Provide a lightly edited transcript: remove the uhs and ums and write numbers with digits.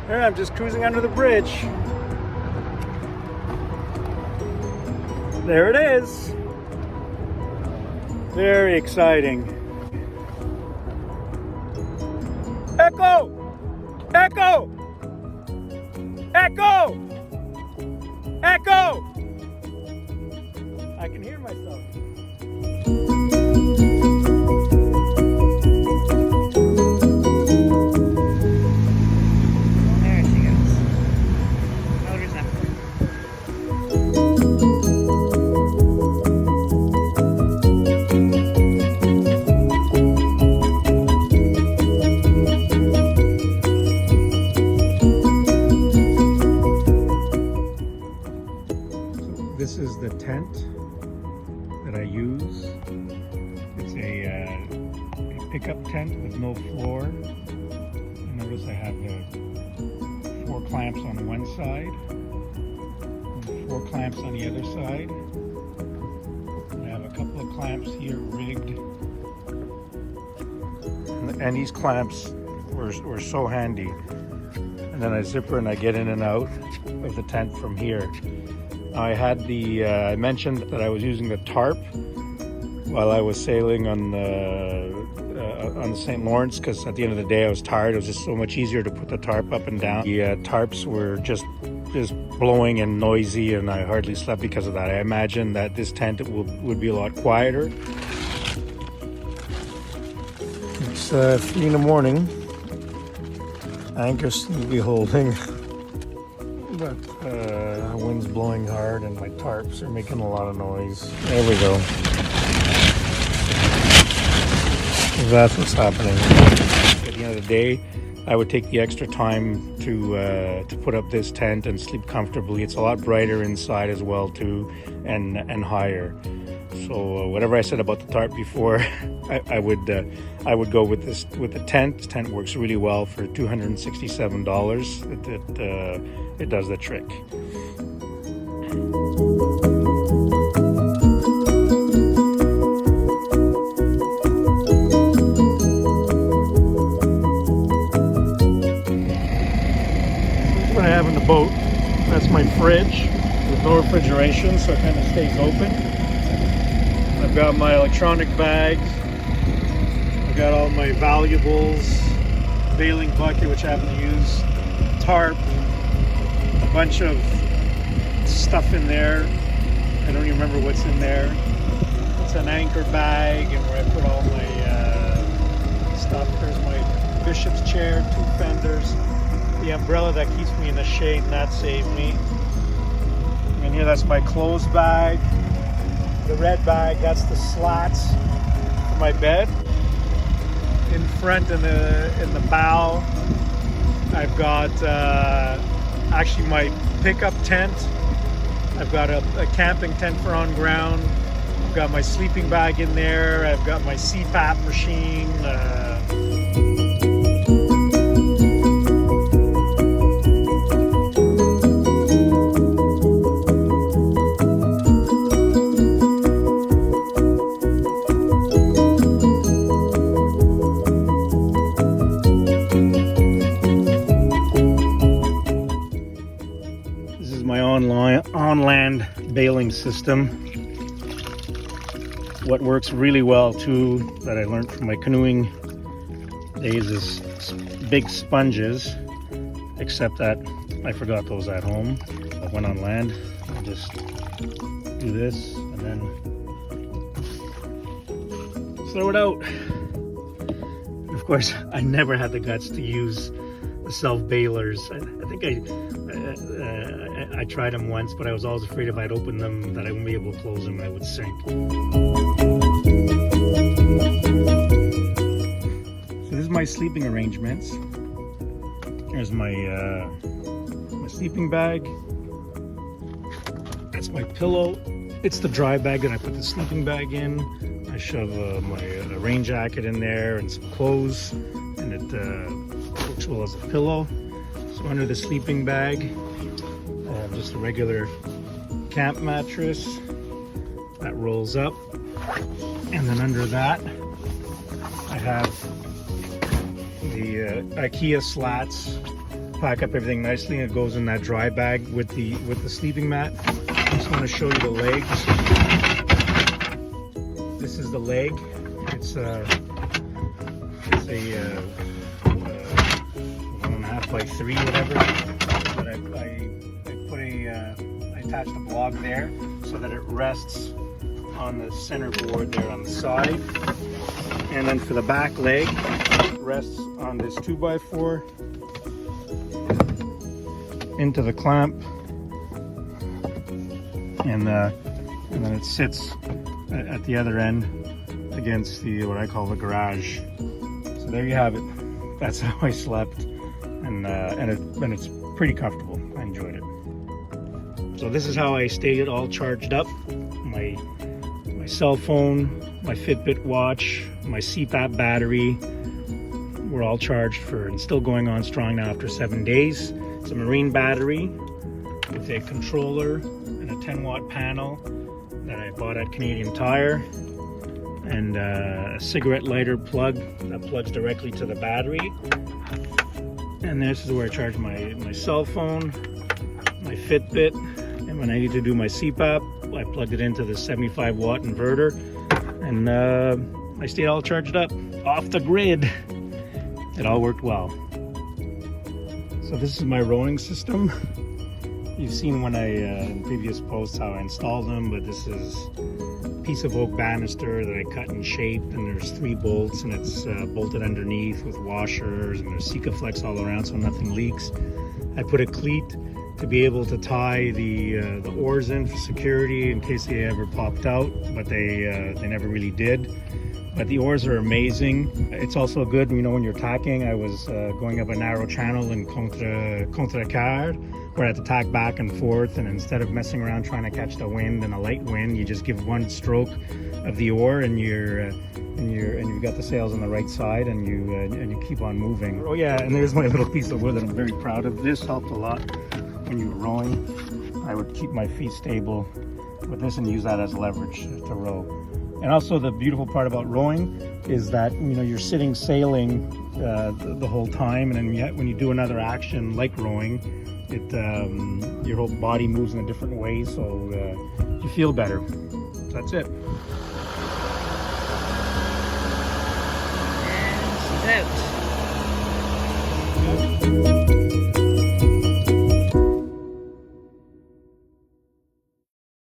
There, I'm just cruising under the bridge. There it is. Very exciting. Echo! Echo! Echo! Echo! I can hear myself. There she goes. Motor's up. This is the tent that I use. It's a pickup tent with no floor. You notice I have the 4 clamps on one side, and 4 clamps on the other side. I have a couple of clamps here rigged. And these clamps were so handy. And then I zipper and I get in and out of the tent from here. I had I mentioned that I was using the tarp while I was sailing on the St. Lawrence, because at the end of the day I was tired. It was just so much easier to put the tarp up and down. The tarps were just blowing and noisy, and I hardly slept because of that. I imagine that this tent would be a lot quieter. It's 3 in the morning. Anchor seems to be holding. But the wind's blowing hard and my tarps are making a lot of noise. There we go. That's what's happening. At the end of the day, I would take the extra time to put up this tent and sleep comfortably. It's a lot brighter inside as well too, and higher. So whatever I said about the tarp before, I would go with this, with the tent. The tent works really well for $267. It does the trick. What I have in the boat, that's my fridge. There's no refrigeration, so it kind of stays open. I've got my electronic bags. I've got all my valuables, bailing bucket, which I haven't used, tarp, a bunch of stuff in there. I don't even remember what's in there. It's an anchor bag, and where I put all my stuff. There's my bishop's chair, 2 fenders, the umbrella that keeps me in the shade, and that saved me. And here, that's my clothes bag. The red bag, that's the slats for my bed. In front, in the bow, I've got actually my pickup tent. I've got a camping tent for on ground. I've got my sleeping bag in there. I've got my CPAP machine. On-land bailing system. What works really well too, that I learned from my canoeing days, is big sponges, except that I forgot those at home. I went on land, I just do this and then throw it out. And of course, I never had the guts to use the self-bailers. I think I tried them once, but I was always afraid if I'd open them that I wouldn't be able to close them and I would sink. So this is my sleeping arrangements. Here's my sleeping bag. That's my pillow. It's the dry bag that I put the sleeping bag in. I shove my rain jacket in there and some clothes, and it works well as a pillow. So under the sleeping bag, I have just a regular camp mattress that rolls up, and then under that I have the IKEA slats pack up everything nicely, and it goes in that dry bag with the sleeping mat. I just want to show you the legs. This is the leg. It's a 1.5 by 3, whatever. But I attached a block there so that it rests on the center board there on the side. And then for the back leg, it rests on this 2x4 into the clamp, and then it sits at the other end against the what I call the garage. So there you have it. That's how I slept, and it's pretty comfortable. I enjoyed it. So this is how I stayed all charged up. My cell phone, my Fitbit watch, my CPAP battery were all charged for and still going on strong now after 7 days. It's a marine battery with a controller and a 10-watt panel that I bought at Canadian Tire, and a cigarette lighter plug that plugs directly to the battery. And this is where I charge my cell phone, my Fitbit, and when I need to do my CPAP, I plugged it into the 75-watt inverter, and I stayed all charged up off the grid. It all worked well. So this is my rowing system. You've seen when in previous posts how I installed them, but this is a piece of oak banister that I cut and shaped, and there's 3 bolts, and it's bolted underneath with washers, and there's Sikaflex all around so nothing leaks. I put a cleat to be able to tie the oars in for security in case they ever popped out, but they never really did. But the oars are amazing. It's also good, you know, when you're tacking. I was going up a narrow channel in contre-card, where I had to tack back and forth, and instead of messing around trying to catch the wind and a light wind, you just give one stroke of the oar, and you've got the sails on the right side, and you keep on moving. Oh yeah, and there's my little piece of wood that I'm very proud of. This helped a lot when you were rowing. I would keep my feet stable with this and use that as leverage to row. And also the beautiful part about rowing is that, you know, you're sitting sailing the whole time, and then when you do another action like rowing, your whole body moves in a different way, so you feel better. So that's it. And she's out.